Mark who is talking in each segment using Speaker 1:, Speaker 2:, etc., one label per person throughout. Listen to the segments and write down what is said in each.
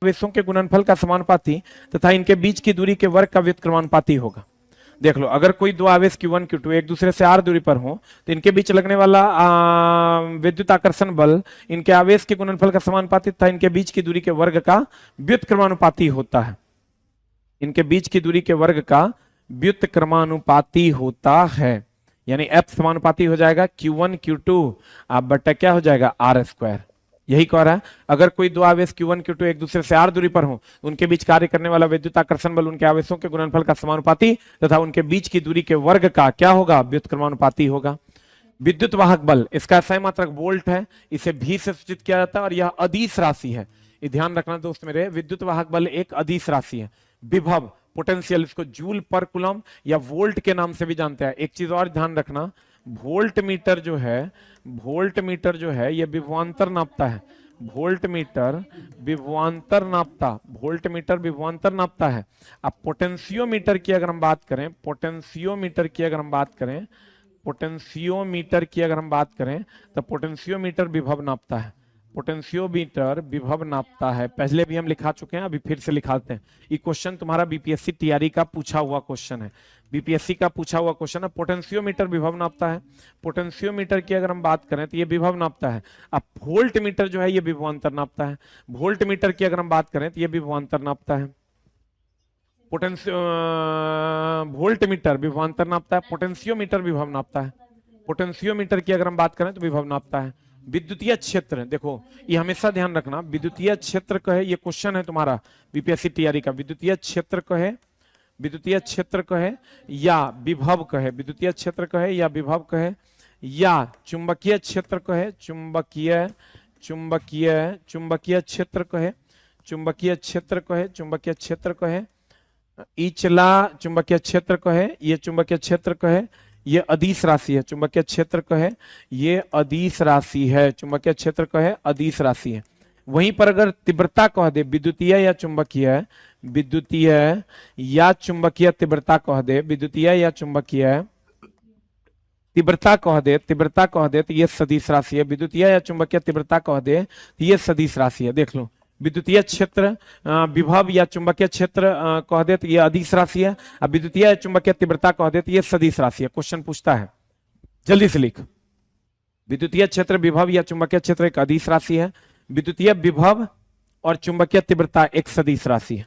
Speaker 1: आवेशों के गुणनफल का समानुपाती तथा इनके बीच की दूरी के वर्ग का व्युत्क्रमानुपाती होगा। देख लो, अगर कोई दो आवेश Q1 Q2 एक दूसरे से r दूरी पर हो तो इनके बीच लगने वाला विद्युत आकर्षण बल इनके आवेश के गुणनफल का समानुपाती तथा इनके बीच की दूरी के वर्ग का व्युत्क्रमानुपाती होता है। इनके बीच की दूरी के वर्ग का व्युत्क्रमानुपाती होता है, यानी F समानुपाती हो जाएगा Q1 Q2 आप बट्टा क्या हो जाएगा R स्क्वायर। यही कह रहा है, अगर कोई दो आवेश Q1 Q2 एक दूसरे से r दूरी पर हो, उनके बीच कार्य करने वाला विद्युत आकर्षण बल उनके आवेशों के गुणनफल का समानुपाती तथा उनके बीच की दूरी के वर्ग का क्या होगा, व्युत्क्रमानुपाती होगा। विद्युत वाहक बल, इसका सही मात्रक वोल्ट है, इसे भी से सूचित किया जाता है और यह अदिश राशि है। ये ध्यान रखना दोस्त मेरे, विद्युत वाहक बल एक अदिश राशि है। विभव पोटेंशियल, इसको जूल पर कूलम या वोल्ट के नाम से भी जानते हैं। एक चीज और ध्यान रखना, वोल्ट मीटर जो है ये विभवांतर नापता है। वोल्ट मीटर विभवांतर नापता है। अब पोटेंशियोमीटर की अगर हम बात करें तो पोटेंशियोमीटर विभव नापता है। पहले भी हम लिखा चुके हैं, अभी फिर से लिखाते हैं। ये क्वेश्चन तुम्हारा बीपीएससी टीआरई का पूछा हुआ क्वेश्चन है। पोटेंशियोमीटर विभव नापता है। पोटेंशियोमीटर की अगर हम बात करें तो ये विभव नापता है। अब वोल्ट मीटर जो है ये विभवांतर नापता है। वोल्ट मीटर की अगर हम बात करें तो ये विभवांतर नापता है। वोल्ट मीटर विभवांतर नापता है, पोटेंशियोमीटर विभव नापता है। पोटेंशियोमीटर की अगर हम बात करें तो विभव नापता है। विद्युतीय क्षेत्र, देखो ये हमेशा ध्यान रखना, विद्युतीय क्षेत्र कहे, ये क्वेश्चन है तुम्हारा बीपीएससी टीआरई का, विद्युतीय क्षेत्र कहे या विभव कहे, या चुंबकीय क्षेत्र कहे, चुंबकीय क्षेत्र कहे, इचला चुंबकीय क्षेत्र कहे, ये चुंबकीय क्षेत्र कहे, ये अदिश राशि है। चुंबकीय क्षेत्र कहे ये अदिश राशि है, चुंबकीय क्षेत्र कहे अदिश राशि है। वहीं पर अगर तीव्रता कह दे, विद्युतीय या चुंबकीय तीव्रता कह दे, तीव्रता कह दे तो ये सदिश राशि है। विद्युतीय या चुंबकीय तीव्रता कह दे तो ये सदिश राशि है। देख लो, विद्युतीय क्षेत्र विभव या चुंबकीय क्षेत्र कह दे तो ये अदिश राशि है, अब विद्युतीय या चुंबकीय तीव्रता कह दे तो ये सदिश राशि है। क्वेश्चन पूछता है, जल्दी से लिख। विद्युतीय क्षेत्र विभव या चुंबकीय क्षेत्र एक अदिश राशि है, विद्युतीय विभव और चुंबकीय तीव्रता एक सदिश राशि है।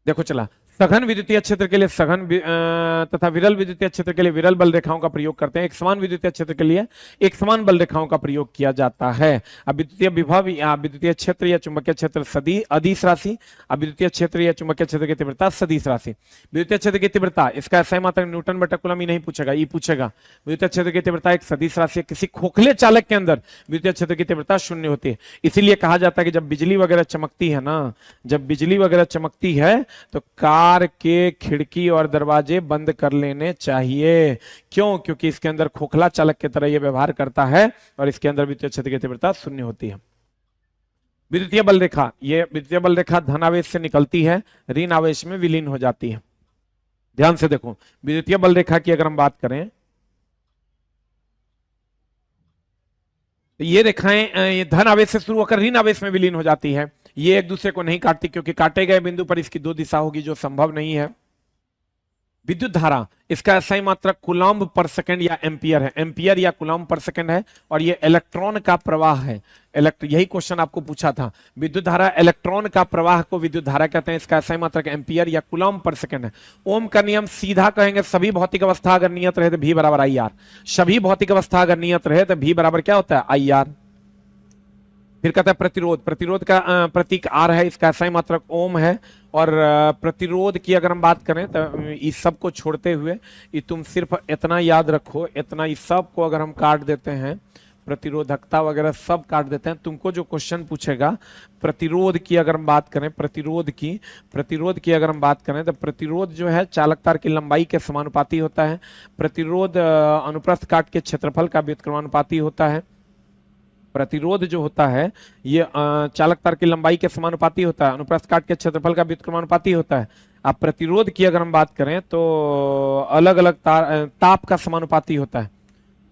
Speaker 1: देखो चला, सघन विद्युतीय क्षेत्र के लिए सघन तथा विरल विद्युतीय क्षेत्र के लिए विरल बल रेखाओं का प्रयोग करते हैं। एक समान विद्युतीय क्षेत्र के लिए एक समान बल रेखाओं का प्रयोग किया जाता है। अब विद्युतीय विभव या विद्युतीय क्षेत्र या चुंबकीय क्षेत्र अदिश राशि, अब विद्युतीय क्षेत्र या चुंबकीय क्षेत्र की तीव्रता सदिश राशि। विद्युतीय क्षेत्र की तीव्रता, इसका सही मात्रक न्यूटन बटा कूलम ही नहीं पूछेगा, ये पूछेगा विद्युतीय क्षेत्र की तीव्रता एक सदिश राशि है। किसी खोखले चालक के अंदर विद्युतीय क्षेत्र की तीव्रता शून्य होती है। इसीलिए कहा जाता है कि जब बिजली वगैरह चमकती है ना, तो कार के खिड़की और दरवाजे बंद कर लेने चाहिए। क्यों? क्योंकि इसके अंदर खोखला चालक की तरह यह व्यवहार करता है और इसके अंदर विद्युत क्षेत्र की तीव्रता शून्य होती है। विद्युतीय बल रेखा, ये विद्युतीय बल रेखा धन आवेश से निकलती है, ऋण आवेश में विलीन हो जाती है। ध्यान से देखो, विद्युतीय बल रेखा की अगर हम बात करें तो ये रेखाएं ये धन आवेश से शुरू होकर ऋण आवेश में विलीन हो जाती है। ये एक दूसरे को नहीं काटती, क्योंकि काटे गए बिंदु पर इसकी दो दिशा होगी, जो संभव नहीं है। विद्युत धारा, इसका सही मात्रक कूलम्ब पर सेकंड या एम्पियर है, एम्पियर या कूलम्ब पर सेकंड है, और ये इलेक्ट्रॉन का प्रवाह है। यही क्वेश्चन आपको पूछा था, विद्युत धारा इलेक्ट्रॉन का प्रवाह को विद्युत धारा कहते हैं। इसका सही मात्रक एम्पियर या कूलम्ब पर सेकंड है। ओम का नियम सीधा कहेंगे, सभी भौतिक अवस्था अगर नियत रहे तो V बराबर IR। सभी भौतिक अवस्था अगर नियत रहे तो V बराबर क्या होता है, IR। फिर कहता है प्रतिरोध, प्रतिरोध का प्रतीक R है, इसका सही मात्रक ओम है। और प्रतिरोध की अगर हम बात करें तो इस सब को छोड़ते हुए ये तुम सिर्फ इतना याद रखो, इतना इस सब को अगर हम काट देते हैं, प्रतिरोधकता वगैरह सब काट देते हैं, तुमको जो क्वेश्चन पूछेगा प्रतिरोध की अगर हम बात करें, प्रतिरोध की अगर हम बात करें तो प्रतिरोध जो है चालक तार की लंबाई के समानुपाती होता है। प्रतिरोध अनुप्रस्थ काट के क्षेत्रफल का व्युत्क्रमानुपाती होता है। प्रतिरोध जो होता है ये चालक तार की लंबाई के समानुपाती होता है, अनुप्रस्थ काट के क्षेत्रफल का व्युत्क्रमानुपाती होता है। अब प्रतिरोध की अगर हम बात करें तो अलग अलग ताप का समानुपाती होता है।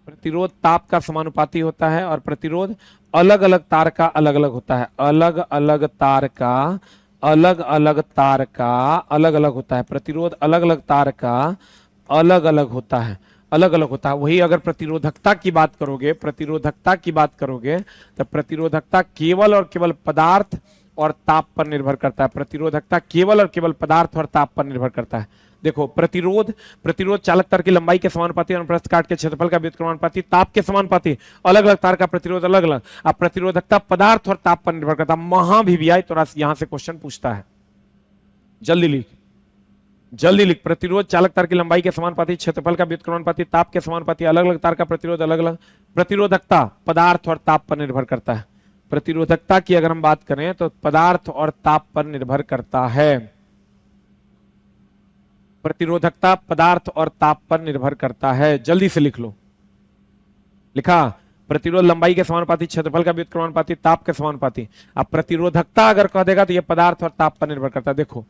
Speaker 1: प्रतिरोध ताप का समानुपाती होता है और प्रतिरोध अलग अलग तार का अलग अलग होता है। अलग अलग तार का अलग अलग तार का अलग अलग होता है। प्रतिरोध अलग अलग तार का अलग अलग होता है, अलग अलग होता है। वही अगर प्रतिरोधकता की बात करोगे, प्रतिरोधकता की बात करोगे तो प्रतिरोधकता केवल और केवल पदार्थ और ताप पर निर्भर करता है। प्रतिरोधकता केवल और केवल पदार्थ और ताप पर निर्भर करता है। देखो प्रतिरोध, प्रतिरोध चालक तार की लंबाई के समानुपाती, अनुप्रस्थ काट के क्षेत्रफल का व्युत्क्रमानुपाती, ताप के समानुपाती, अलग अलग तार का प्रतिरोध अलग अलग। अब प्रतिरोधकता पदार्थ और ताप पर निर्भर करता है। महा भी आई तो यहां से क्वेश्चन पूछता है, जल्दी लिख, जल्दी लिख। प्रतिरोध चालक तार की लंबाई के समानुपाती, क्षेत्रफल का व्युत्क्रमानुपाती, ताप के समानुपाती, अलग अलग तार का प्रतिरोध अलग अलग। प्रतिरोधकता पदार्थ और ताप पर निर्भर करता है। प्रतिरोधकता की अगर हम बात करें तो पदार्थ और ताप पर निर्भर करता है। प्रतिरोधकता पदार्थ और ताप पर निर्भर करता है। जल्दी से लिख लो। लिखा? प्रतिरोध लंबाई के समानुपाती, क्षेत्रफल का व्युत्क्रमानुपाती, ताप के समानुपाती। अब प्रतिरोधकता अगर कह देगा तो ये पदार्थ और ताप पर निर्भर करता है। देखो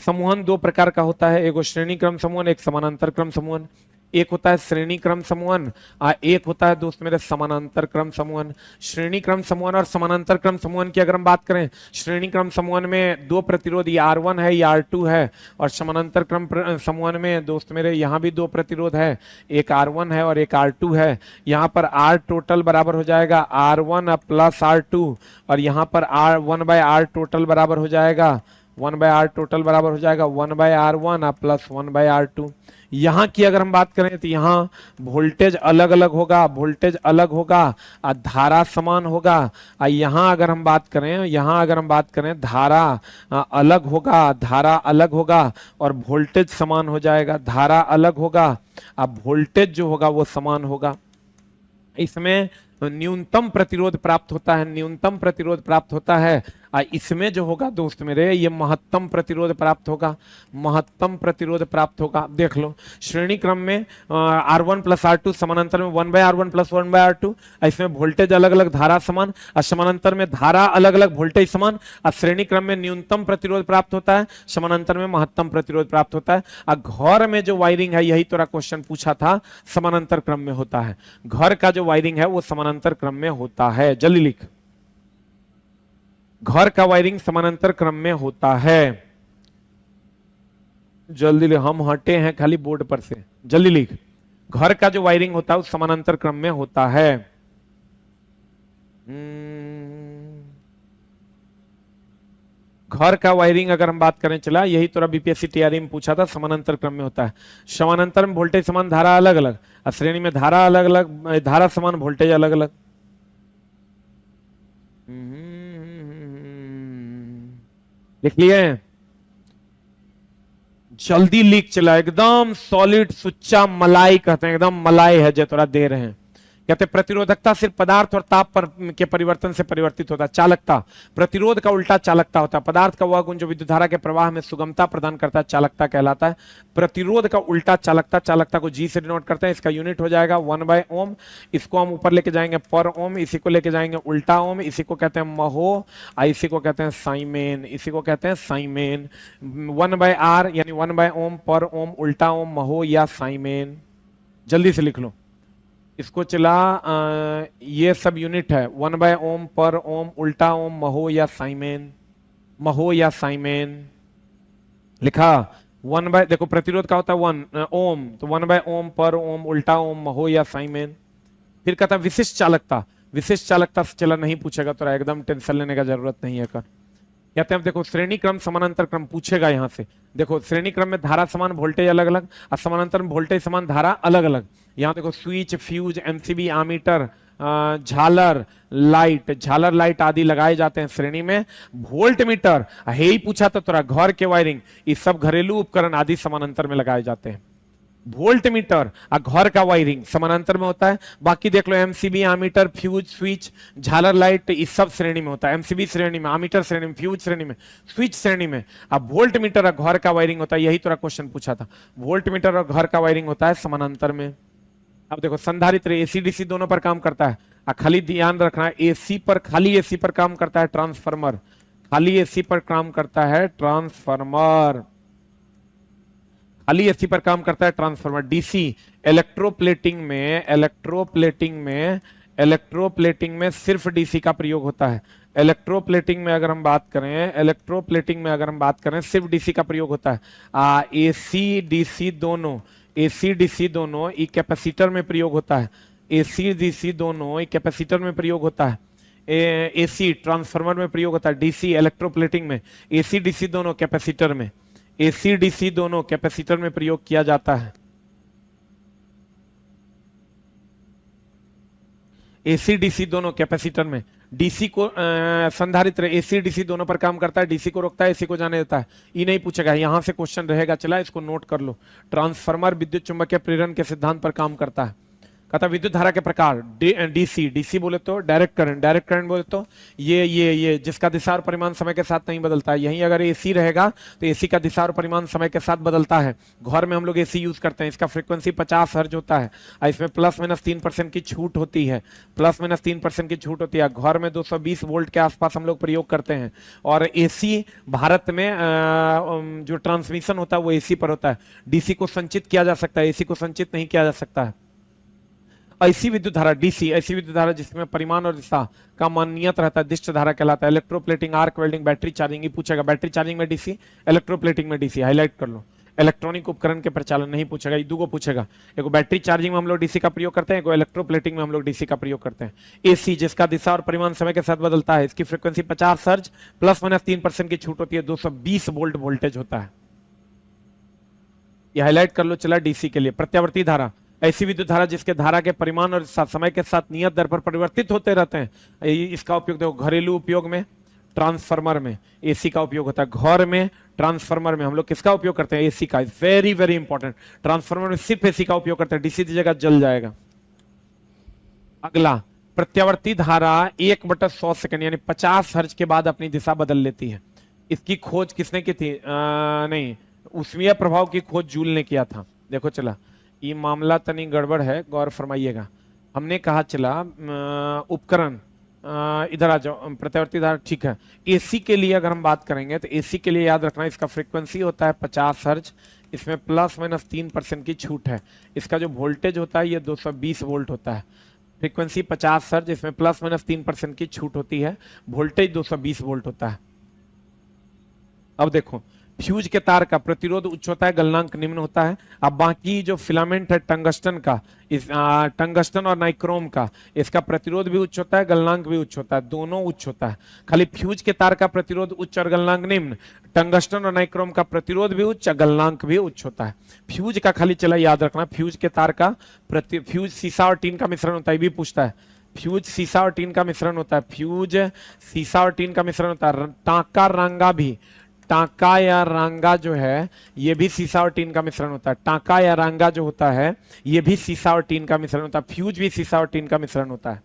Speaker 1: समूहन दो प्रकार का होता है, एक श्रेणी क्रम समूहन, एक समानांतर क्रम समूहन। एक होता है श्रेणी क्रम समूहन और एक होता है दोस्त मेरे समानांतर क्रम समूहन। श्रेणी क्रम समूहन और समानांतर क्रम समूहन की अगर हम बात करें, श्रेणी क्रम समूहन में दो प्रतिरोध, ये R1 है, ये R2 है, और समानांतर क्रम समूहन में दोस्त मेरे यहाँ भी दो प्रतिरोध है, एक R1 है और एक R2 है। यहाँ पर R टोटल बराबर हो जाएगा R1 प्लस R2 और यहाँ पर R1/R टोटल बराबर हो जाएगा 1/R टोटल बराबर हो जाएगा 1/R1 प्लस 1/R2। यहाँ की अगर हम बात करें तो यहाँ वोल्टेज अलग अलग होगा, वोल्टेज अलग होगा और धारा समान होगा। और यहाँ अगर हम बात करें, यहाँ अगर हम बात करें धारा अलग होगा, धारा अलग होगा और वोल्टेज समान हो जाएगा। धारा अलग होगा, अब वोल्टेज जो होगा वो समान होगा। इसमें न्यूनतम प्रतिरोध प्राप्त होता है, न्यूनतम प्रतिरोध प्राप्त होता है। इसमें जो होगा दोस्त मेरे ये महत्तम प्रतिरोध प्राप्त होगा, महत्तम प्रतिरोध प्राप्त होगा। देख लो श्रेणी क्रम में R1 प्लस R2, समानांतर में 1/R1 प्लस 1/R2। इसमें वोल्टेज अलग अलग, धारा समान, और समानांतर में धारा अलग अलग, वोल्टेज समान। और श्रेणी क्रम में न्यूनतम प्रतिरोध प्राप्त होता है, समानांतर में महत्तम प्रतिरोध प्राप्त होता है। और घर में जो वायरिंग है, यही तोरा क्वेश्चन पूछा था, समानांतर क्रम में होता है। घर का जो वायरिंग है वो समानांतर क्रम में होता है। जल्दी लिख, घर का वायरिंग समानांतर क्रम में होता है। जल्दी लिख, हम हटे हैं खाली बोर्ड पर से। जल्दी लिख, घर का जो वायरिंग होता है वो समानांतर क्रम में होता है। घर का वायरिंग अगर हम बात करें, चला यही तो बीपीएससी टीआरई में पूछा था, समानांतर क्रम में होता है। समानांतर में वोल्टेज समान, धारा अलग अलग, और श्रेणी में धारा अलग अलग, धारा समान, वोल्टेज अलग अलग। लिख लिए? जल्दी लिख, चला एकदम सॉलिड सुच्चा मलाई कहते हैं, एकदम मलाई है जो थोड़ा दे रहे हैं। कहते प्रतिरोधकता सिर्फ पदार्थ और ताप पर के परिवर्तन से परिवर्तित होता है। चालकता, प्रतिरोध का उल्टा चालकता होता है। पदार्थ का वह गुण जो विद्युत धारा के प्रवाह में सुगमता प्रदान करता है, चालकता कहलाता है। प्रतिरोध का उल्टा चालकता, चालकता को G से डिनोट करते हैं। इसका यूनिट हो जाएगा 1/ओम। इसको हम ऊपर लेके जाएंगे पर ओम, इसी को लेके जाएंगे उल्टा ओम, इसी को कहते हैं महो, इसी को कहते हैं साइमेन, इसी को कहते हैं साइमेन। 1/R यानी 1/ओम, पर ओम, उल्टा ओम, महो या साइमेन। जल्दी से लिख लो इसको। चला ये सब यूनिट है 1/ओम, पर ओम, उल्टा ओम, महो या साइमेन, महो या साइमेन। लिखा? 1/, देखो प्रतिरोध का होता है 1 ओम, तो 1/ओम, पर ओम, उल्टा ओम, महो या साइमेन। फिर कहता है विशिष्ट चालकता। विशिष्ट चालकता से चला नहीं पूछेगा, तो एकदम टेंशन लेने का जरूरत नहीं है। कर कहते हैं देखो श्रेणी क्रम समानांतर क्रम पूछेगा यहां से। देखो श्रेणी क्रम में धारा समान, वोल्टेज अलग अलग, और समानांतर में वोल्टेज समान, धारा अलग अलग। यहाँ देखो स्विच, फ्यूज, एमसीबी, आमीटर, झालर लाइट, झालर लाइट आदि लगाए जाते हैं श्रेणी में। वोल्ट मीटर है ही पूछा तो थोड़ा, घर के वायरिंग, ये सब घरेलू उपकरण आदि समानांतर में लगाए जाते हैं। वोल्ट मीटर और घर का वायरिंग समानांतर में होता है। बाकी देख लो एमसीबी, आमीटर, फ्यूज, स्विच, झालर लाइट, इस सब श्रेणी में होता है। एमसीबी श्रेणी में, आमीटर श्रेणी में, फ्यूज श्रेणी में, स्विच श्रेणी में। अब वोल्ट मीटर और घर का वायरिंग होता है, यही थोड़ा क्वेश्चन पूछा था। वोल्ट मीटर और घर का वायरिंग होता है समानांतर में। अब देखो संधारित्र एसी डीसी दोनों पर काम करता है। खाली ध्यान रखना है एसी पर, खाली एसी पर काम करता है ट्रांसफार्मर, खाली एसी पर काम करता है ट्रांसफार्मर, खाली एसी पर काम करता है ट्रांसफार्मर। डीसी इलेक्ट्रोप्लेटिंग में सिर्फ डीसी का प्रयोग होता है। इलेक्ट्रोप्लेटिंग में अगर हम बात करें सिर्फ डीसी का प्रयोग होता है। एसी डीसी दोनों ई कैपेसिटर में प्रयोग होता है। एसी डीसी दोनों ई कैपेसिटर में प्रयोग होता है। एसी ट्रांसफार्मर में प्रयोग होता है, डीसी इलेक्ट्रोप्लेटिंग में, एसी डीसी दोनों कैपेसिटर में, एसी डीसी दोनों कैपेसिटर में प्रयोग किया जाता है। एसी डीसी दोनों कैपेसिटर में। डीसी को संधारित्र एसी डीसी दोनों पर काम करता है, डीसी को रोकता है, एसी को जाने देता है। ये नहीं पूछेगा, यहां से क्वेश्चन रहेगा, चला इसको नोट कर लो। ट्रांसफार्मर विद्युत चुंबकीय प्रेरण के सिद्धांत पर काम करता है। कहता विद्युत धारा के प्रकार, डीसी बोले तो डायरेक्ट करंट बोले तो ये जिसका दिशा और परिमाण समय के साथ नहीं बदलता है। यहीं अगर एसी रहेगा तो एसी का दिशा और परिमाण समय के साथ बदलता है। घर में हम लोग एसी यूज करते हैं, इसका फ्रीक्वेंसी 50 हर्ट्ज होता है, इसमें ±3% की छूट होती है, ±3% की छूट होती है। घर में 220 वोल्ट के आसपास हम लोग प्रयोग करते हैं। और एसी भारत में जो ट्रांसमिशन होता है वो एसी पर होता है। डीसी को संचित किया जा सकता है, एसी को संचित नहीं किया जा सकता है। ऐसी विद्युत धारा डीसी, ऐसी विद्युत धारा जिसमें परिमाण और दिशा का मान नियत रहता है, दिष्ट धारा कहलाता है। Electroplating, arc welding, battery charging, ये पूछेगा। बैटरी चार्जिंग में डीसी, इलेक्ट्रोप्लेटिंग में डीसी, हाईलाइट कर लो। इलेक्ट्रॉनिक उपकरण के प्रचालन नहीं पूछेगा, ये दो पूछेगा। एक बैटरी चार्जिंग में हम लोग डीसी का प्रयोग करते हैं, एक इलेक्ट्रोप्लेटिंग में हम लोग डीसी का प्रयोग करते हैं। एसी जिसका दिशा और परिमाण समय के साथ बदलता है, इसकी फ्रीक्वेंसी 50 हर्ट्ज, ±3% की छूट होती है, 220 वोल्ट वोल्टेज होता है। ये हाईलाइट कर लो, चला डीसी के लिए। प्रत्यावर्ती धारा, ऐसी विद्युत धारा जिसके धारा के परिमाण और समय के साथ नियत दर पर परिवर्तित होते रहते हैं। इसका उपयोग देखो घरेलू उपयोग में, ट्रांसफार्मर में एसी का उपयोग होता है। घर में, ट्रांसफार्मर में हम लोग किसका उपयोग करते हैं? एसी का। Very very important. ट्रांसफार्मर में सिर्फ एसी का उपयोग करते हैं, डीसी दीजिएगा जल जाएगा। अगला, प्रत्यावर्ती धारा 1/100 सेकंड यानी 50 हर्ट्ज के बाद अपनी दिशा बदल लेती है। इसकी खोज किसने की थी? नहीं, ऊष्मीय प्रभाव की खोज जूल ने किया था। देखो चला, ये मामला तनी गड़बड़ है, गौर फरमाइएगा। हमने कहा चला उपकरण, इधर आ जाओ, प्रत्यावर्ती धारा ठीक है। एसी के लिए अगर हम बात करेंगे तो एसी के लिए याद रखना, इसका फ्रीक्वेंसी होता है 50 हर्ट्ज, इसमें ±3% की छूट है। इसका जो वोल्टेज होता है ये 220 वोल्ट होता है। फ्रीक्वेंसी 50 हर्ट्ज, इसमें ±3% की छूट होती है, वोल्टेज 220 वोल्ट होता है। अब देखो, फ्यूज के तार का प्रतिरोध उच्च होता है, गलनांक निम्न होता है। अब बाकी जो फिलामेंट है टंगस्टन का, इस टंगस्टन और नाइक्रोम का, इसका प्रतिरोध भी उच्च होता है, गलनांक भी उच्च होता है, दोनों उच्च होता है। खाली फ्यूज के तार का प्रतिरोध उच्च और गलनांक निम्न, टंगस्टन और नाइक्रोम का प्रतिरोध भी उच्च, गलनांक भी उच्च होता है। फ्यूज का खाली चला याद रखना, फ्यूज के तार का फ्यूज सीसा और टीन का मिश्रण होता है, भी पूछता है। फ्यूज सीसा और टीन का मिश्रण होता है, फ्यूज सीसा और टीन का मिश्रण होता है। टांका रांगा भी, टांका या रांगा जो है ये भी सीसा और टीन का मिश्रण होता है। टांका या रांगा जो होता है ये भी सीसा और टीन का मिश्रण होता है। फ्यूज भी सीसा और टीन का मिश्रण होता है।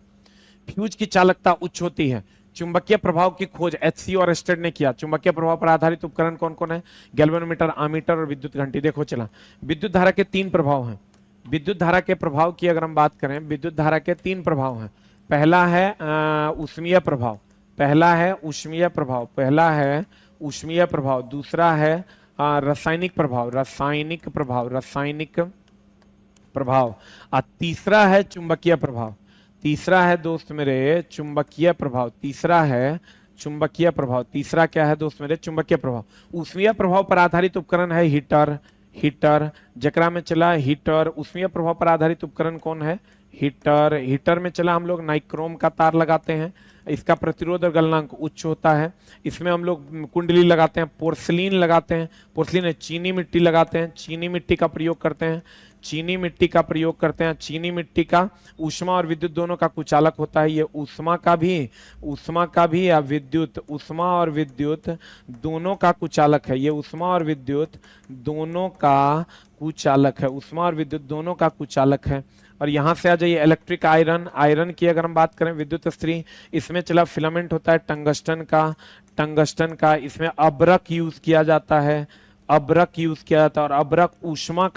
Speaker 1: फ्यूज की चालकता उच्च होती है। चुंबकीय प्रभाव की खोज एचसी और एस्टेड ने किया। चुंबकीय प्रभाव पर आधारित उपकरण कौन कौन है? गैल्वेनोमीटर, आमीटर और विद्युत घंटी। देखो चला, विद्युत धारा के 3 प्रभाव हैं। विद्युत धारा के प्रभाव की अगर हम बात करें, विद्युत धारा के 3 प्रभाव हैं। पहला है ऊष्मीय प्रभाव, पहला है ऊष्मीय प्रभाव, दूसरा है रासायनिक प्रभाव, और तीसरा है चुंबकीय प्रभाव। तीसरा है दोस्त मेरे चुंबकीय प्रभाव, तीसरा क्या है दोस्त मेरे? चुंबकीय प्रभाव। ऊष्मीय प्रभाव पर आधारित उपकरण है हीटर, जकरा में चला हीटर। ऊष्मीय प्रभाव पर आधारित उपकरण कौन है? हीटर में चला हम लोग नाइक्रोम का तार लगाते हैं, इसका प्रतिरोध और गलनांक उच्च होता है। इसमें हम लोग कुंडली लगाते हैं, पोर्सिलीन लगाते हैं, पोर्सिलीन चीनी मिट्टी लगाते हैं, चीनी मिट्टी का प्रयोग करते हैं, चीनी मिट्टी का ऊष्मा और विद्युत दोनों का कुचालक होता है। ये ऊष्मा का भी या विद्युत, ऊष्मा और विद्युत दोनों का कुचालक है। ये ऊष्मा और विद्युत दोनों का कुचालक है। और यहां से आ जाइए इलेक्ट्रिक आयरन की अगर हम बात करें, विद्युत स्त्री, इसमें चला फिलामेंट होता है टंगस्टन का। इसमें अब्रक यूज किया जाता है, और अब्रक ऊष्मा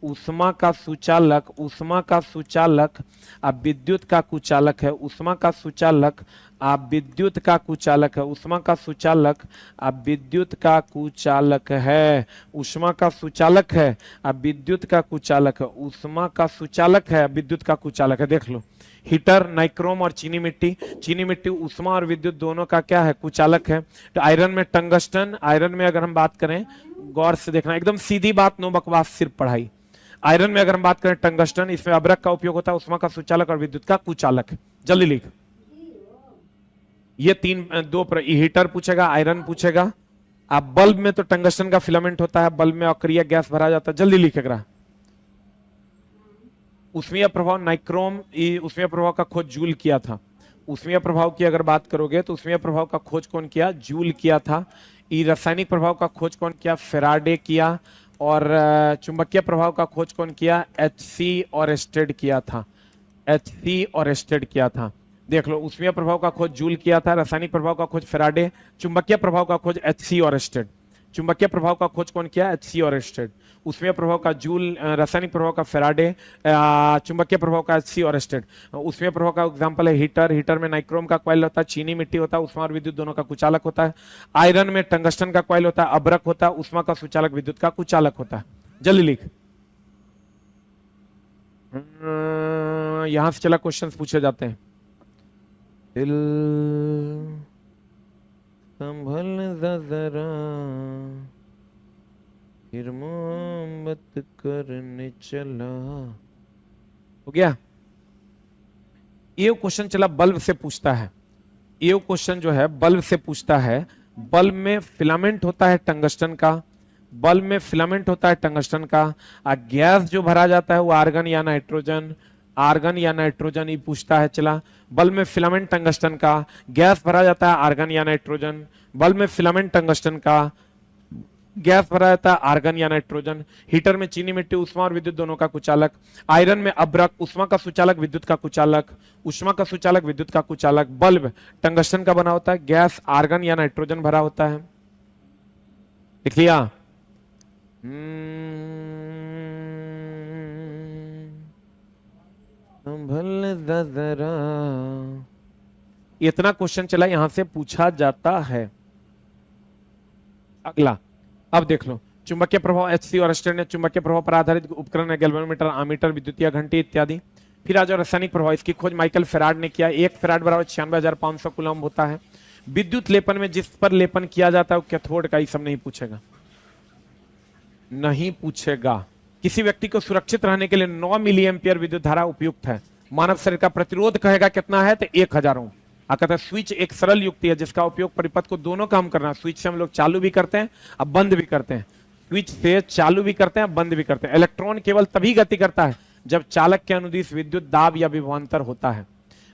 Speaker 1: ऊष्मा का सुचालक, ऊष्मा का सुचालक अब विद्युत का कुचालक है। ऊष्मा का सुचालक अब विद्युत का कुचालक है। ऊष्मा का सुचालक अब विद्युत का कुचालक है। ऊष्मा का सुचालक है अब विद्युत का कुचालक है। ऊष्मा का सुचालक है विद्युत का कुचालक है। देख लो, हीटर, नाइक्रोम और चीनी मिट्टी। चीनी मिट्टी ऊष्मा और विद्युत दोनों का क्या है? कुचालक है। तो आयरन में टंगस्टन, आयरन में अगर हम बात करें, गौर से देखना, एकदम सीधी बात, नो बकवास, सिर्फ पढ़ाई। आयरन में अगर हम बात करें टंगस्टन, इसमें अभ्रक का उपयोग होता है, ऊष्मा का सुचालक और विद्युत का कुचालक। जल्दी लिख। ये हीटर पूछेगा, आयरन पूछेगा। आप बल्ब में तो टंगस्टन का फिलामेंट होता है, बल्ब में अक्रिय गैस भरा जाता है। जल्दी लिखेगा। ऊष्मीय प्रभाव, नाइक्रोम, ऊष्मीय प्रभाव का खोज जूल किया था। ऊष्मीय प्रभाव की अगर बात करोगे तो ऊष्मीय प्रभाव का खोज कौन किया? जूल किया था। रासायनिक प्रभाव का खोज कौन किया? फेराडे किया। और चुंबकीय प्रभाव का खोज कौन किया? एचसी और एस्टेड किया था। एचसी और एस्टेड किया था। देख लो, ऊष्मीय प्रभाव का खोज जूल किया था, रासायनिक प्रभाव का खोज फेराडे, चुंबकीय प्रभाव का खोज एचसी और एस्टेड। चुंबकीय प्रभाव का खोज कौन किया? एचसी और एस्टेड। ऊष्मीय प्रभाव का जूल, रासायनिक प्रभाव का फेराडे, चुंबकीय प्रभाव का एचसी और एस्टेड। ऊष्मीय प्रभाव का एग्जांपल है हीटर। हीटर में नाइक्रोम का कॉइल होता है, चीनी मिट्टी होता है, ऊष्मा और विद्युत दोनों का कुचालक होता है। आयरन में टंगस्टन का कॉइल होता है, अभ्रक होता है, ऊष्मा का सुचालक, विद्युत का कुचालक होता है। जल्दी लिख। यहां से चला क्वेश्चंस पूछे जाते हैं। दिल संभल जरा, फिर मोहब्बत करने चला। हो गया। ये क्वेश्चन चला, बल्ब से पूछता है। ये क्वेश्चन जो है बल्ब से पूछता है। बल्ब में फिलामेंट होता है टंगस्टन का। बल्ब में फिलामेंट होता है टंगस्टन का। गैस जो भरा जाता है वो आर्गन या नाइट्रोजन, आर्गन या नाइट्रोजन, ये पूछता है। चला, बल्ब में फिलामेंट टंगस्टन का, गैस भरा जाता है आर्गन या नाइट्रोजन। बल्ब में फिलामेंट टंगस्टन का, गैस भरा जाता है आर्गन या नाइट्रोजन। हीटर में चीनी मिट्टी, ऊष्मा और विद्युत दोनों का कुचालक। आयरन में अभ्रक, ऊष्मा का सुचालक, विद्युत का कुचालक। ऊष्मा का सुचालक, विद्युत का कुचालक। बल्ब टंगस्टन का बना होता है, गैस आर्गन या नाइट्रोजन भरा होता है। लिख लिया? जरा, इतना क्वेश्चन चला, यहां से पूछा जाता है। अगला, अब देख लो, चुंबकीय प्रभाव, एचसी और एस्टेड ने चुंबकीय प्रभाव पर आधारित उपकरण है, गैल्वेनोमीटर, आमीटर, विद्युतीय घंटी इत्यादि। फिर आ जाओ रासायनिक प्रभाव। इसकी खोज माइकल फेराड ने किया। 1 फेराड बराबर 96,500 कूलम होता है। विद्युत लेपन में जिस पर लेपन किया जाता है वो कैथोड का, ये सब नहीं पूछेगा, नहीं पूछेगा। किसी व्यक्ति को सुरक्षित रहने के लिए 9 मिली एम्पियर विद्युत धारा उपयुक्त है। मानव शरीर का प्रतिरोध कहेगा कितना है? तो 1000 ओम। कहता है स्विच एक सरल युक्ति है जिसका उपयोग परिपथ को दोनों काम करना है। स्विच से हम लोग चालू भी करते हैं अब बंद भी करते हैं। स्विच से चालू भी करते हैं, बंद भी करते हैं। इलेक्ट्रॉन केवल तभी गति करता है जब चालक के अनुदिश विद्युत दाब या विभवांतर होता है।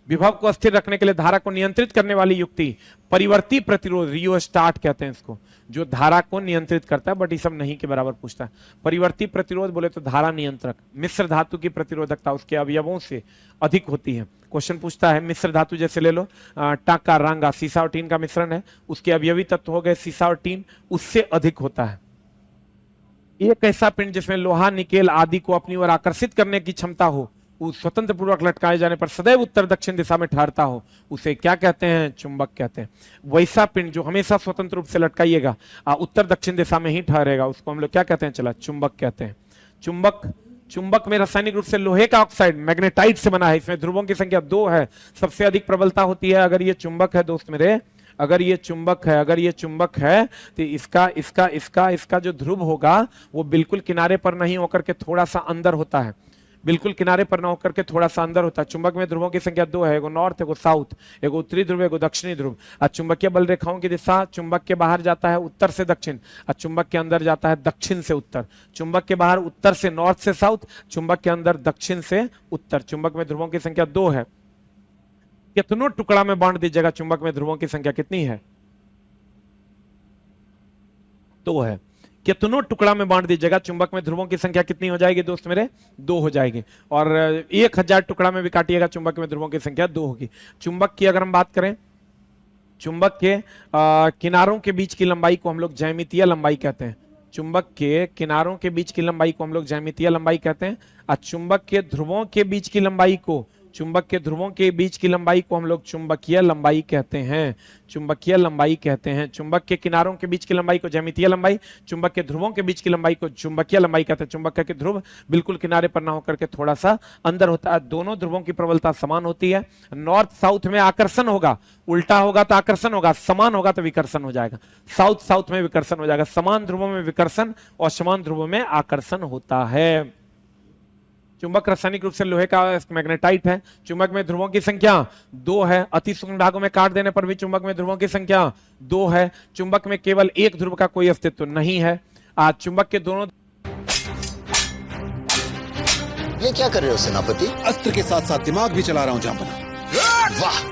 Speaker 1: विभव को स्थिर रखने के लिए धारा को नियंत्रित करने वाली युक्ति परिवर्ती प्रतिरोध, रियोस्टाट कहते हैं इसको, जो धारा को नियंत्रित करता है। बट ये सब नहीं के बराबर पूछता है। परिवर्ती प्रतिरोध बोले तो धारा नियंत्रक। मिश्र धातु की प्रतिरोधकता उसके अवयवों से अधिक होती है। क्वेश्चन पूछता है मिश्र धातु, जैसे ले लो टाका, रांगा, सीसा और टीन का मिश्रण है, उसके अवयवी तत्व हो गए सीसा और टीन, उससे अधिक होता है। एक ऐसा पिंड जिसमें लोहा, निकेल आदि को अपनी ओर आकर्षित करने की क्षमता हो, स्वतंत्र पूर्वक लटकाए जाने पर सदैव उत्तर दक्षिण दिशा में ठहरता हो, उसे क्या कहते हैं? चुंबक कहते हैं। वैसा पिंड जो हमेशा स्वतंत्र रूप से लटकाइएगा, उत्तर दक्षिण दिशा में ही ठहरेगा, उसको हम लोग क्या कहते हैं? चला, चुंबक कहते हैं। चुंबक, चुंबक में रासायनिक रूप से लोहे का ऑक्साइड मैग्नेटाइट से बना है। इसमें ध्रुवों की संख्या 2 है, सबसे अधिक प्रबलता होती है। अगर ये चुंबक है दोस्त मेरे, अगर ये चुंबक है, अगर ये चुंबक है तो इसका इसका इसका इसका जो ध्रुव होगा वो बिल्कुल किनारे पर नहीं होकर के थोड़ा सा अंदर होता है। बिल्कुल किनारे पर ना होकर के थोड़ा सा अंदर होता है। चुंबक में ध्रुवों की संख्या 2 है, एगो नॉर्थ, एगो साउथ, एगो उत्तरी ध्रुव, एगो दक्षिणी ध्रुव। और चुंबकीय बल रेखाओं की दिशा, चुंबक के बाहर जाता है उत्तर से दक्षिण और चुंबक के अंदर जाता है दक्षिण से उत्तर। चुंबक के बाहर उत्तर से नॉर्थ से साउथ, चुंबक के अंदर दक्षिण से उत्तर। चुंबक में ध्रुवों की संख्या 2 है। कितनों टुकड़ा में बांट दीजिएगा, चुंबक में ध्रुवों की संख्या कितनी है? 2 है। कितनों टुकड़ा में बांट दीजिएगा, चुंबक में ध्रुवों की संख्या कितनी हो जाएगी दोस्त मेरे? 2 हो जाएगी। और 1000 टुकड़ा में भी काटिएगा, चुंबक में ध्रुवों की संख्या 2 होगी। चुंबक की अगर हम बात करें, चुंबक के किनारों के बीच की लंबाई को हम लोग ज्यामितीय लंबाई कहते हैं। चुंबक के किनारों के बीच की लंबाई को हम लोग ज्यामितीय लंबाई कहते हैं, और चुंबक के ध्रुवों के बीच की लंबाई को, चुंबक के ध्रुवों के बीच की लंबाई को हम लोग चुंबकीय लंबाई कहते हैं, चुंबकीय लंबाई कहते हैं। चुंबक के किनारों के बीच की लंबाई को ज्यामितीय लंबाई, चुंबक के ध्रुवों के बीच की लंबाई को चुंबकीय लंबाई कहते हैं। चुंबक के ध्रुव बिल्कुल किनारे पर ना होकर के थोड़ा सा अंदर होता है, दोनों ध्रुवों की प्रबलता समान होती है। नॉर्थ साउथ में आकर्षण होगा, उल्टा होगा तो आकर्षण होगा, समान होगा तो विकर्षण हो जाएगा। साउथ साउथ में विकर्षण हो जाएगा, समान ध्रुवों में विकर्षण और समान ध्रुवों में आकर्षण होता है। चुंबक रासायनिक रूप से लोहे का मैग्नेटाइट है। चुंबक में ध्रुवों की संख्या 2 है। अति सूक्ष्म धागों में काट देने पर भी चुंबक में ध्रुवों की संख्या 2 है। चुंबक में केवल एक ध्रुव का कोई अस्तित्व नहीं है। आज चुंबक के दोनों,
Speaker 2: ये क्या कर रहे हो सेनापति?
Speaker 3: अस्त्र के साथ साथ दिमाग भी चला रहा हूँ जामपना।
Speaker 2: वाह,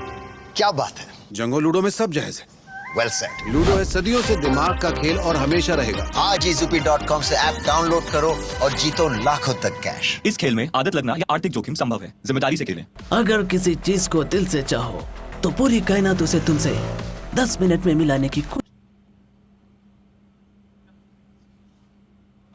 Speaker 2: क्या बात है।
Speaker 3: जंगो लूडो में सब जायज है।
Speaker 2: Well said.
Speaker 3: लूडो है सदियों से दिमाग का खेल और हमेशा रहेगा।
Speaker 2: आज ही zupi.com से ऐप डाउनलोड करो और जीतो लाखों तक कैश।
Speaker 4: इस खेल में आदत लगना या आर्थिक जोखिम संभव है, जिम्मेदारी से खेलें।
Speaker 5: अगर किसी चीज को दिल से चाहो तो पूरी कायनात उसे तुमसे 10 मिनट में मिलाने की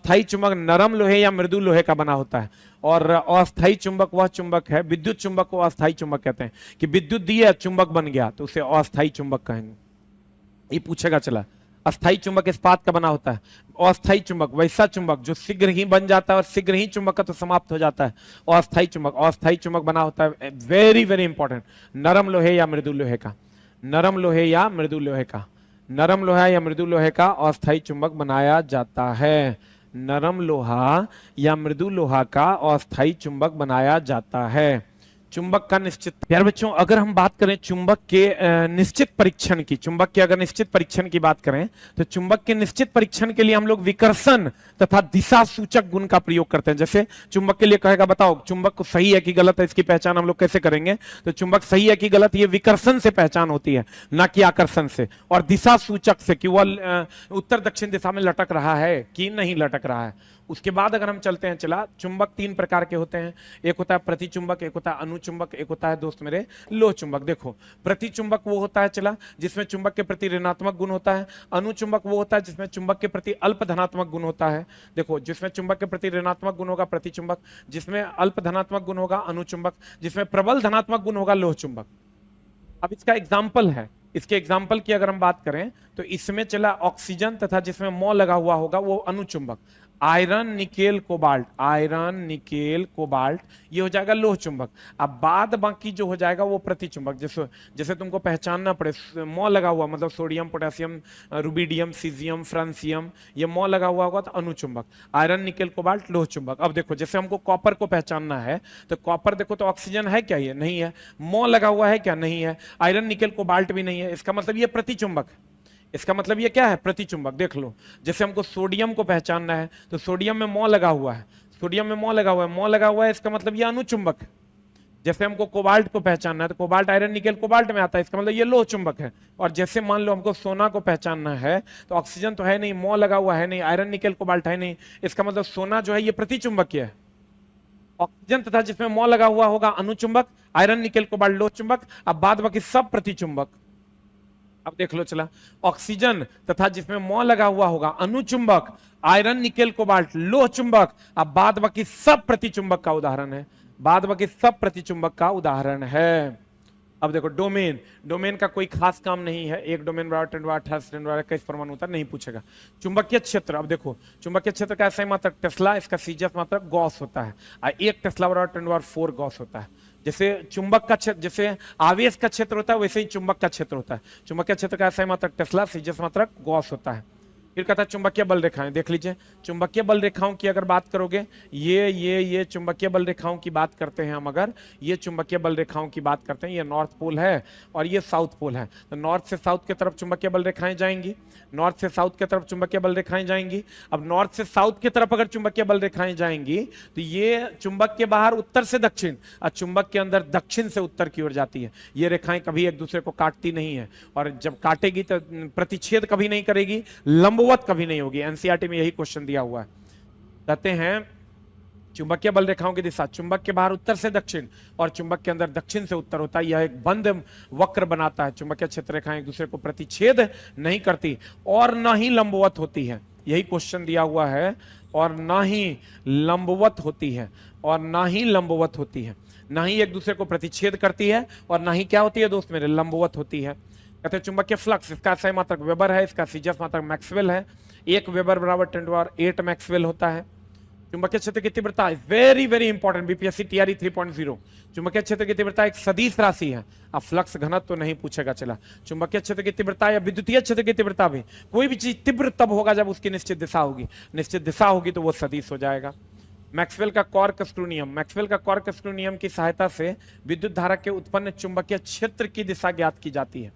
Speaker 1: अस्थायी चुंबक नरम लोहे या मृदु लोहे का बना होता है, और अस्थायी चुंबक वह चुंबक है, विद्युत चुंबक को अस्थायी चुंबक कहते हैं। कि विद्युत दिए चुंबक बन गया तो उसे अस्थायी चुंबक कहेंगे। ये पूछेगा चला। अस्थायी चुंबक इस्पात का बना होता है। अस्थायी चुंबक वैसा चुंबक जो शीघ्र ही बन जाता है और शीघ्र ही चुंबक का तो समाप्त हो जाता है। अस्थायी चुंबक, अस्थायी चुंबक बना होता है। Very very important. नरम लोहे या मृदु लोहे का, नरम लोहे या मृदु लोहे का, नरम लोहा या मृदु लोहे का अस्थायी चुंबक बनाया जाता है। नरम लोहा या मृदु लोहा का अस्थायी चुंबक बनाया जाता है। चुंबक का निश्चित, प्यारे बच्चों अगर हम बात करें चुंबक के निश्चित परीक्षण की, चुंबक के अगर निश्चित परीक्षण की बात करें तो चुंबक के निश्चित परीक्षण के लिए हम लोग विकर्षण तथा दिशा सूचक गुण का प्रयोग करते हैं। जैसे चुंबक के लिए कहेगा बताओ चुंबक को सही है कि गलत है, इसकी पहचान हम लोग कैसे करेंगे? तो चुंबक सही है कि गलत, ये विकर्षण से पहचान होती है, ना कि आकर्षण से। और दिशा सूचक से कि वह उत्तर दक्षिण दिशा में लटक रहा है कि नहीं लटक रहा है। उसके बाद अगर हम चलते हैं चला, चुंबक 3 प्रकार के होते हैं। एक होता है प्रतिचुंबक, एक होता है अनुचुंबक, एक होता है दोस्त मेरे लोह चुंबक। देखो प्रतिचुंबक वो होता है चला जिसमें चुंबक के प्रति ऋणात्मक गुण होता है। अनुचुंबक वो होता है जिसमें चुंबक के प्रति अल्प धनात्मक गुण होता है। देखो जिसमें चुंबक के प्रति ऋणात्मक गुण होगा प्रतिचुंबक, जिसमें अल्प धनात्मक गुण होगा अनुचुंबक, जिसमें प्रबल धनात्मक गुण होगा लोह चुंबक। अब इसका एग्जाम्पल है, इसके एग्जाम्पल की अगर हम बात करें तो इसमें चला ऑक्सीजन तथा जिसमें मौ लगा हुआ होगा वो अनुचुंबक। Iron nickel cobalt, iron nickel cobalt ये हो जाएगा लोह चुंबक। अब बाद बाकी जो हो जाएगा वो प्रतिचुंबक। जैसे जैसे तुमको पहचानना पड़े, मौ लगा हुआ मतलब sodium potassium rubidium caesium francium, ये मौ लगा हुआ होगा तो अनुचुंबक। आयरन निकेल कोबाल्ट लोह चुंबक। अब देखो जैसे हमको कॉपर को पहचानना है तो कॉपर देखो तो ऑक्सीजन है क्या? ये नहीं है। मौ लगा हुआ है क्या? नहीं है। आयरन निकेल कोबाल्ट भी नहीं है। इसका मतलब ये प्रतिचुंबक है। इसका मतलब ये क्या है? प्रतिचुंबक। देख लो जैसे हमको सोडियम को पहचानना है तो सोडियम में मौ लगा हुआ है, सोडियम में मौ लगा हुआ है, मौ लगा हुआ है, इसका मतलब ये अनुचुंबक है। जैसे हमको कोबाल्ट को पहचानना है तो कोबाल्ट आयरन निकेल कोबाल्ट में आता है, इसका मतलब ये लोह चुंबक है। और जैसे मान लो हमको सोना को पहचानना है तो ऑक्सीजन तो है नहीं, मौ लगा हुआ है नहीं, आयरन निकेल कोबाल्ट है नहीं, इसका मतलब सोना जो है ये प्रतिचुंबक है। ऑक्सीजन तथा जिसमें मौ लगा हुआ होगा अनुचुंबक, आयरन निकेल कोबाल्ट लोह चुंबक। अब बाद बाकी सब प्रतिचुंबक। अब देख लो चला, ऑक्सीजन तथा जिसमें मौ लगा हुआ होगा अनुचुंबक, आयरन निकेल कोबाल्ट लोह चुंबक। अब बाद बाकी सब प्रतिचुंबक का उदाहरण है, बाद बाकी सब प्रतिचुंबक का उदाहरण है। अब देखो डोमेन, डोमेन का कोई खास काम नहीं है। एक डोमेन बराबर 10 बराबर 28 10 बराबर 21 परमाणु होता नहीं पूछेगा। चुंबकीय क्षेत्र, अब देखो चुंबकीय क्षेत्र का ऐसा ही मात्रक टेस्ला, इसका सीजीएफ मात्रक गॉस होता है। एक टेस्ला बराबर 10 बराबर 4 गॉस होता है। जैसे चुंबक का क्षेत्र, जैसे आवेश का क्षेत्र होता है वैसे ही चुंबक का क्षेत्र होता है। चुंबकीय क्षेत्र का ऐसा ही मात्रक टेस्ला, सीजीएफ मात्रक गॉस होता है। फिर कहता है चुंबकीय बल रेखाएं। देख लीजिए चुंबकीय बल रेखाओं की अगर बात करोगे, ये चुंबकीय बल रेखाओं की बात करते हैं हम, अगर ये चुंबकीय बल रेखाओं की बात करते हैं, ये नॉर्थ पोल है और ये साउथ पोल है। तो नॉर्थ से साउथ की तरफ चुंबकीय बल रेखाएं जाएंगी, नॉर्थ से साउथ की तरफ चुंबकीय बल रेखाएं जाएंगी। अब नॉर्थ से साउथ की तरफ अगर चुंबकीय बल रेखाएं जाएंगी तो ये चुंबक के बाहर उत्तर से दक्षिण और चुंबक के अंदर दक्षिण से उत्तर की ओर जाती है। ये रेखाएं कभी एक दूसरे को काटती नहीं है, और जब काटेगी तो प्रतिच्छेद कभी नहीं करेगी, लंबवत कभी नहीं होगी। एनसीईआरटी में यही क्वेश्चन दिया हुआ है। कहते हैं चुंबकीय बल रेखाओं की दिशा चुंबक के बाहर उत्तर से दक्षिण और चुंबक के अंदर दक्षिण से उत्तर होता है। यह एक बंद वक्र बनाता है। चुंबकीय क्षेत्र रेखाएं एक दूसरे को प्रतिच्छेद नहीं करती और न ही लंबवत होती है। यही क्वेश्चन दिया हुआ है। और ना ही लंबवत होती है, और ना ही लंबवत होती है, ना ही एक दूसरे को प्रतिच्छेद करती है, और ना ही क्या होती है दोस्त मेरे, लंबवत होती है। कहते हैं चुंबकीय फ्लक्स, इसका सही मात्रक वेबर है, इसका सीजीएस मात्रक मैक्सवेल है। 1 वेबर बराबर 10⁸ मैक्सवेल होता है। चुंबकीय क्षेत्र की तीव्रता very very important, BPSC TRE 3.0। चुंबकीय क्षेत्र की तीव्रता एक सदिश राशि है। अब फ्लक्स घनत्व तो नहीं पूछेगा, चला चुंबकीय क्षेत्र की तीव्रता या विद्युतीय क्षेत्र की तीव्रता भी, कोई भी चीज तीव्र तब होगा जब उसकी निश्चित दिशा होगी, निश्चित दिशा होगी तो वो सदिश हो जाएगा। मैक्सवेल का कॉर्क स्क्रू नियम, मैक्सवेल का कॉर्क स्क्रू नियम की सहायता से विद्युत धारा के उत्पन्न चुंबकीय क्षेत्र की दिशा ज्ञात की जाती है।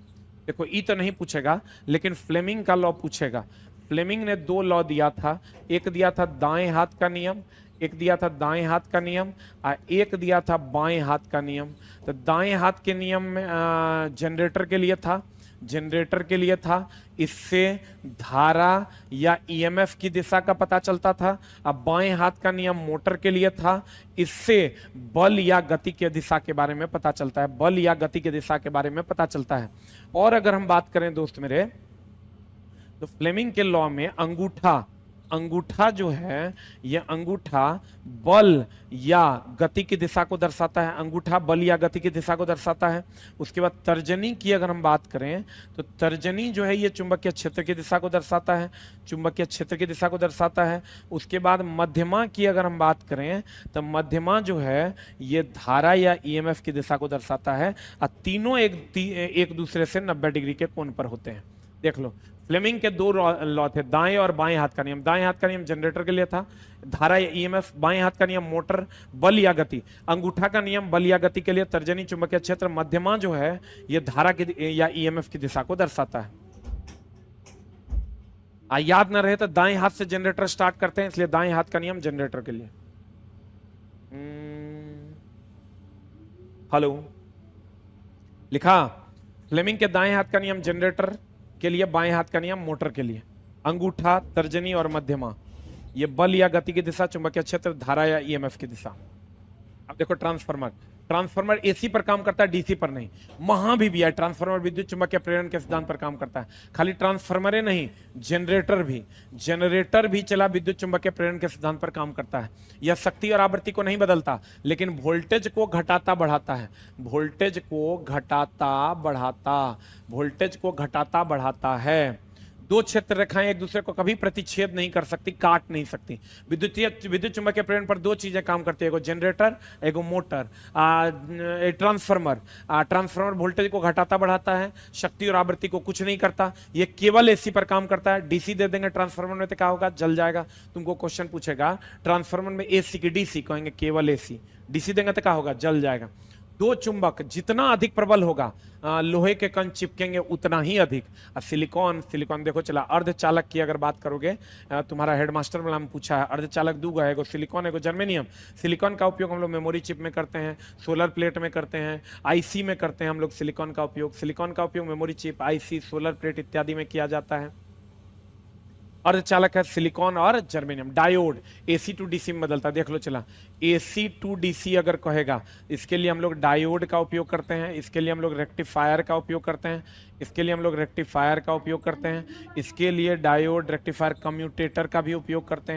Speaker 1: देखो ई तो नहीं पूछेगा, लेकिन फ्लेमिंग का लॉ पूछेगा। फ्लेमिंग ने 2 लॉ दिया था, एक दिया था दाएं हाथ का नियम, एक दिया था दाएं हाथ का नियम, और एक दिया था बाएं हाथ का नियम। तो दाएं हाथ के नियम में जनरेटर के लिए था, जनरेटर के लिए था, इससे धारा या ईएमएफ की दिशा का पता चलता था। अब बाएं हाथ का नियम मोटर के लिए था, इससे बल या गति के दिशा के बारे में पता चलता है, बल या गति के दिशा के बारे में पता चलता है। और अगर हम बात करें दोस्त मेरे, तो फ्लेमिंग के लॉ में अंगूठा, अंगूठा जो है ये अंगूठा बल या गति की दिशा को दर्शाता है, अंगूठा बल या गति की दिशा को दर्शाता है। उसके बाद तर्जनी की अगर हम बात करें तो तर्जनी जो है ये चुंबकीय क्षेत्र की दिशा को दर्शाता है, चुंबकीय क्षेत्र की दिशा को दर्शाता है। उसके बाद मध्यमा की अगर हम बात करें तो मध्यमा जो है ये धारा या ईएमएफ की दिशा को दर्शाता है, और तीनों एक दूसरे से 90 डिग्री के कोण पर होते हैं। देख लो फ्लेमिंग के 2 लॉ थे, दाएं और बाएं हाथ का नियम। दाएं हाथ का नियम जनरेटर के लिए था, धारा या ईएमएफ, बाएं हाथ का नियम मोटर बल या गति, अंगूठा का नियम बल या गति के लिए, तर्जनी चुंबकीय क्षेत्र, मध्यमा जो है ये धारा की या ईएमएफ की दिशा को दर्शाता है। याद ना रहे तो दाएं हाथ से जनरेटर स्टार्ट करते हैं, इसलिए दाएं हाथ का नियम जनरेटर के लिए। हेलो लिखा, फ्लेमिंग के दाएं हाथ का नियम जनरेटर के लिए, बाएं हाथ का नियम मोटर के लिए। अंगूठा, तर्जनी और मध्यमा ये बल या गति की दिशा, चुंबकीय क्षेत्र, धारा या ईएमएफ की दिशा। अब देखो ट्रांसफार्मर, ट्रांसफार्मर एसी पर काम करता है, डीसी पर नहीं। वहां भी है ट्रांसफार्मर विद्युत चुंबकीय प्रेरण के सिद्धांत पर काम करता है। खाली ट्रांसफार्मर ही नहीं, जनरेटर भी चला विद्युत चुंबकीय प्रेरण के सिद्धांत पर काम करता है। यह शक्ति और आवृत्ति को नहीं बदलता, लेकिन वोल्टेज को घटाता बढ़ाता है, वोल्टेज को घटाता बढ़ाता है। 2 क्षेत्र रेखाएं एक दूसरे को कभी प्रतिच्छेद नहीं कर सकती, काट नहीं सकती। विद्युत चुंबकीय प्रेरण पर 2 चीजें काम करती है, एगो जनरेटर, एगो मोटर। ट्रांसफार्मर वोल्टेज को घटाता बढ़ाता है, शक्ति और आवृत्ति को कुछ नहीं करता। ये केवल एसी पर काम करता है। डीसी दे देंगे ट्रांसफार्मर में तो क्या होगा, जल जाएगा। तुमको क्वेश्चन पूछेगा ट्रांसफार्मर में एसी की डीसी, कहेंगे केवल एसी। डीसी देंगे तो क्या होगा, जल जाएगा। 2 चुंबक जितना अधिक प्रबल होगा, लोहे के कण चिपकेंगे उतना ही अधिक। सिलिकॉन देखो चला, अर्धचालक की अगर बात करोगे, तुम्हारा हेडमास्टर वाला में पूछा है, अर्धचालक 2 है, एगो सिलिकॉन एगो जर्मेनियम। सिलिकॉन का उपयोग हम लोग मेमोरी चिप में करते हैं, सोलर प्लेट में करते हैं, आईसी में करते हैं हम लोग सिलिकॉन का उपयोग memory chip, IC, solar plate इत्यादि में किया जाता है। अर्धचालक है सिलिकॉन और germanium. Diode AC to DC में बदलता है, देख लो चला, एसी टू डीसी अगर कहेगा, इसके लिए हम लोग डायोड का उपयोग करते हैं, इसके लिए हम लोग रेक्टिफायर का उपयोग करते हैं, इसके लिए डायोड, रेक्टिफायर, कम्यूटेटर का भी उपयोग करते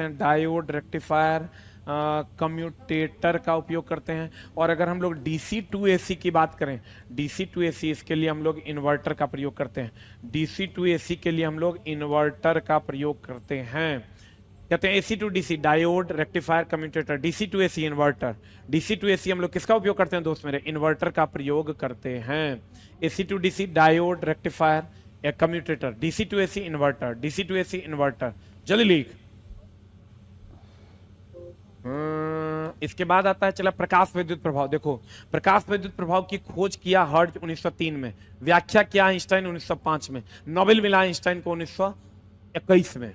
Speaker 1: हैं, डायोड, रेक्टिफायर, कम्यूटेटर का उपयोग करते हैं। और अगर हम लोग डीसी टू एसी की बात करें, डीसी टू एसी, इसके लिए हम लोग इन्वर्टर का प्रयोग करते हैं। डीसी टू एसी के लिए हम लोग इन्वर्टर का प्रयोग करते हैं। कहते हैं AC to DC, diode, rectifier, commutator, DC to AC, inverter. DC to AC हम लोग किसका उपयोग करते हैं दोस्त मेरे, इन्वर्टर का प्रयोग करते हैं। AC to DC, diode, rectifier या commutator, DC to AC, inverter, DC to AC, inverter. जल्दी लिख। इसके बाद आता है चला प्रकाश विद्युत प्रभाव। देखो प्रकाश विद्युत प्रभाव की खोज किया हर्ट्ज 1903 में, व्याख्या किया आइंस्टाइन 1905 में, नोबेल मिला आइंस्टाइन को 1921 में।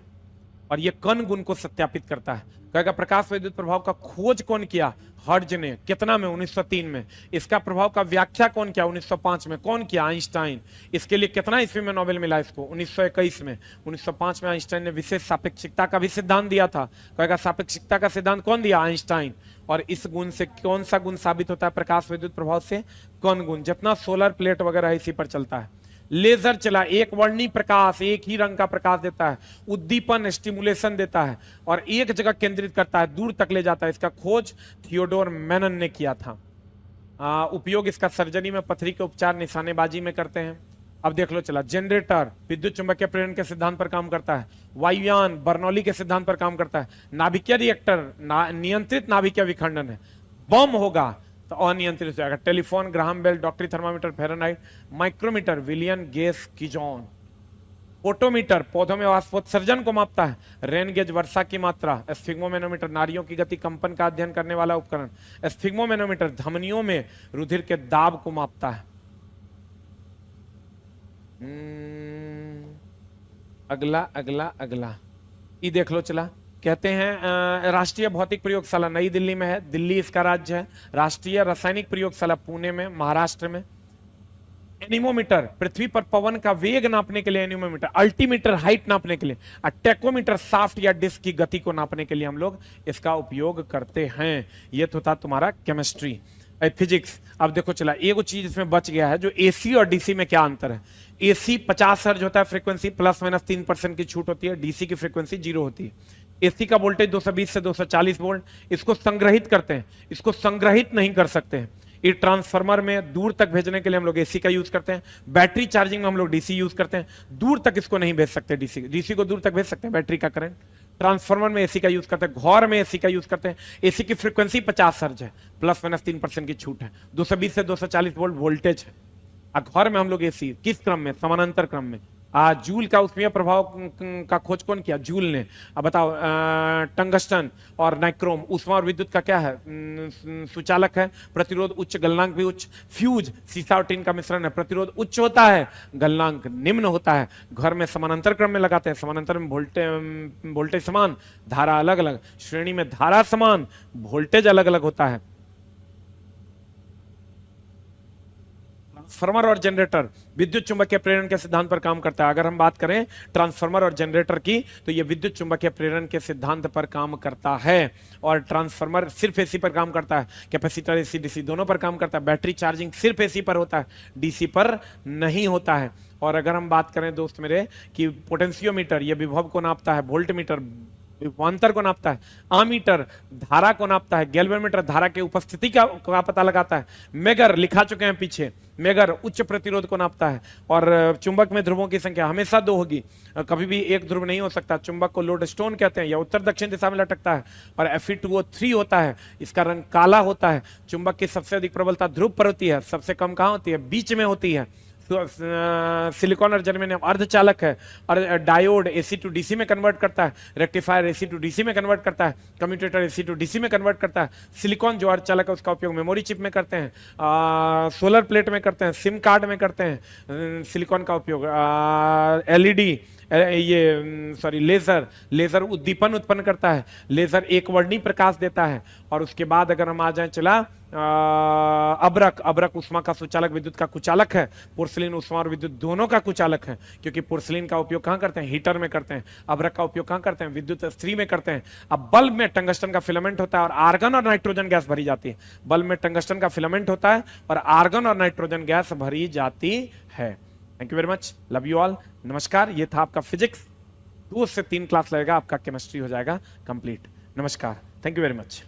Speaker 1: और ये कण गुण को सत्यापित करता है। कहेगा प्रकाश विद्युत प्रभाव का खोज कौन किया, हर्ट्ज ने। कितना में, 1903 में। इसका प्रभाव का व्याख्या कौन किया, 1905 में। कौन किया, आइंस्टाइन। इसके लिए कितना ईस्वी में नोबेल मिला इसको, 1921 में। 1905 में आइंस्टाइन ने विशेष सापेक्षिकता का भी सिद्धांत दिया था। कहेगा सापेक्षिकता का सिद्धांत कौन दिया, आइंस्टाइन। और इस गुण से कौन सा गुण साबित होता है प्रकाश विद्युत प्रभाव से, कण गुण। जितना सोलर प्लेट वगैरह इसी पर चलता है, लेजर चला, एक वर्णी प्रकाश, एक ही रंग का प्रकाश देता है, उद्दीपन स्टिमुलेशन देता है और एक जगह केंद्रित करता है, दूर तक ले जाता है। इसका खोज थियोडोर मैनन ने किया था। उपयोग इसका सर्जरी में, पथरी के उपचार, निशानेबाजी में करते हैं। अब देख लो चला, जनरेटर विद्युत चुंबकीय प्रेरण के सिद्धांत पर काम करता है। वायुयान बर्नौली के सिद्धांत पर काम करता है। नाभिकीय रिएक्टर नियंत्रित नाभिकीय विखंडन है। बम होगा तो अनियंत्रित हो जाएगा। टेलीफोन ग्राहम बेल, डॉक्टरी thermometer Fahrenheit. Micrometer William Gascoigne. Photometer पौधों में वाष्पोत्सर्जन को मापता है। रेन गेज वर्षा की मात्रा। स्फिग्मोमेनोमीटर नाड़ियों की गति कंपन का अध्ययन करने वाला उपकरण। स्फिग्मोमेनोमीटर धमनियों में रुधिर के दाब को मापता है। अगला अगला अगला ये देख लो चला, कहते हैं राष्ट्रीय भौतिक प्रयोगशाला नई दिल्ली में है, दिल्ली इसका राज्य है। राष्ट्रीय रासायनिक प्रयोगशाला पुणे में, महाराष्ट्र में। एनीमोमीटर पृथ्वी पर पवन का वेग नापने के लिए एनीमोमीटर। अल्टीमीटर हाइट नापने के लिए। टेकोमीटर साफ्ट या डिस्क की गति को नापने के लिए हम लोग इसका उपयोग करते हैं। ये तो था तुम्हारा केमिस्ट्री। फिजिक्स अब देखो चला, एक चीज इसमें बच गया है, जो एसी और डीसी में क्या अंतर है। एसी 50 हर्ट्ज होता है फ्रीक्वेंसी, प्लस माइनस 3% की छूट होती है। डीसी की फ्रीक्वेंसी 0 होती है। एसी का वोल्टेज 220 से 240 वोल्ट। इसको संग्रहित करते हैं, इसको संग्रहित नहीं कर सकते हैं। ये ट्रांसफार्मर में दूर तक भेजने के लिए हम लोग एसी का यूज करते हैं। बैटरी चार्जिंग में हम लोग डीसी यूज करते हैं। दूर तक इसको नहीं भेज सकते, डीसी को दूर तक भेज सकते हैं बैटरी का करंट। ट्रांसफार्मर में एसी का यूज करते हैं, घर में एसी का यूज करते हैं। एसी की फ्रीक्वेंसी 50 हर्ट्ज है, प्लस माइनस 3% की छूट है। 220 से 240 वोल्ट वोल्टेज है। घर में हम लोग एसी किस क्रम में, समानांतर क्रम में। जूल का उसमें प्रभाव का खोज कौन किया, जूल ने। अब बताओ, टंगस्टन और नाइक्रोम, ऊष्मा और विद्युत का क्या है, सुचालक है। प्रतिरोध उच्च, गलनांक भी उच्च। फ्यूज सीसा और टिन का मिश्रण है, प्रतिरोध उच्च होता है, गलनांक निम्न होता है। घर में समानांतर क्रम में लगाते हैं, समानांतर में वोल्टेज समान, धारा अलग अलग। श्रेणी में धारा समान, वोल्टेज अलग अलग होता है। ट्रांसफार्मर और जनरेटर विद्युत चुंबकीय प्रेरण के सिद्धांत पर काम करता है। अगर हम बात करें ट्रांसफार्मर और जनरेटर की, तो ये विद्युत चुंबकीय प्रेरण के सिद्धांत पर काम करता है। और ट्रांसफार्मर सिर्फ एसी पर काम करता है, कैपेसिटर एसी डीसी दोनों पर काम करता है। बैटरी चार्जिंग सिर्फ एसी पर होता है, डीसी पर नहीं होता है। और अगर हम बात करें दोस्त मेरे कि पोटेंशियोमीटर ये विभव को नापता है, वोल्टमीटर विभवांतर को नापता है, आमीटर धारा को नापता है, गैल्वेनोमीटर धारा की उपस्थिति का पता लगाता है, मेगर लिखा चुके हैं पीछे, मेगर उच्च प्रतिरोध को नापता है। और चुंबक में ध्रुवों की संख्या हमेशा 2 होगी, कभी भी एक ध्रुव नहीं हो सकता। चुंबक को लोड स्टोन कहते हैं, या उत्तर दक्षिण दिशा में लटकता है। और Fe2O3 होता है, इसका रंग काला होता है। चुंबक की सबसे अधिक प्रबलता ध्रुव पर होती है, सबसे कम कहां होती है, बीच में होती है। सिलिकॉन और जर्मेनियम अर्धचालक है। और डायोड एसी टू डीसी में कन्वर्ट करता है, रेक्टिफायर एसी टू डीसी में कन्वर्ट करता है, कम्यूटेटर एसी टू डीसी में कन्वर्ट करता है। सिलिकॉन जो अर्धचालक है उसका उपयोग मेमोरी चिप में करते हैं, सोलर प्लेट में करते हैं, सिम कार्ड में करते हैं सिलिकॉन का उपयोग। एलईडी लेजर उद्दीपन उत्पन्न करता है। लेजर एक वर्णी प्रकाश देता है। और उसके बाद अगर हम आ जाए चला, अब्रक ऊष्मा का सुचालक, विद्युत का कुचालक है। पोर्सिलिन ऊष्मा और विद्युत दोनों का कुचालक है, क्योंकि पोर्सिलिन का उपयोग कहां करते हैं, हीटर में करते हैं। अब्रक का उपयोग कहां करते हैं, विद्युत स्त्री में करते हैं। अब बल्ब में टंगस्टन का फिलामेंट होता है और आर्गन और नाइट्रोजन गैस भरी जाती है। बल्ब में टंगस्टन का फिलामेंट होता है और आर्गन और नाइट्रोजन गैस भरी जाती है। Thank you very much, love you all, नमस्कार। ये था आपका फिजिक्स। 2 से 3 क्लास लगेगा, आपका केमिस्ट्री हो जाएगा कंप्लीट। नमस्कार, थैंक यू वेरी मच।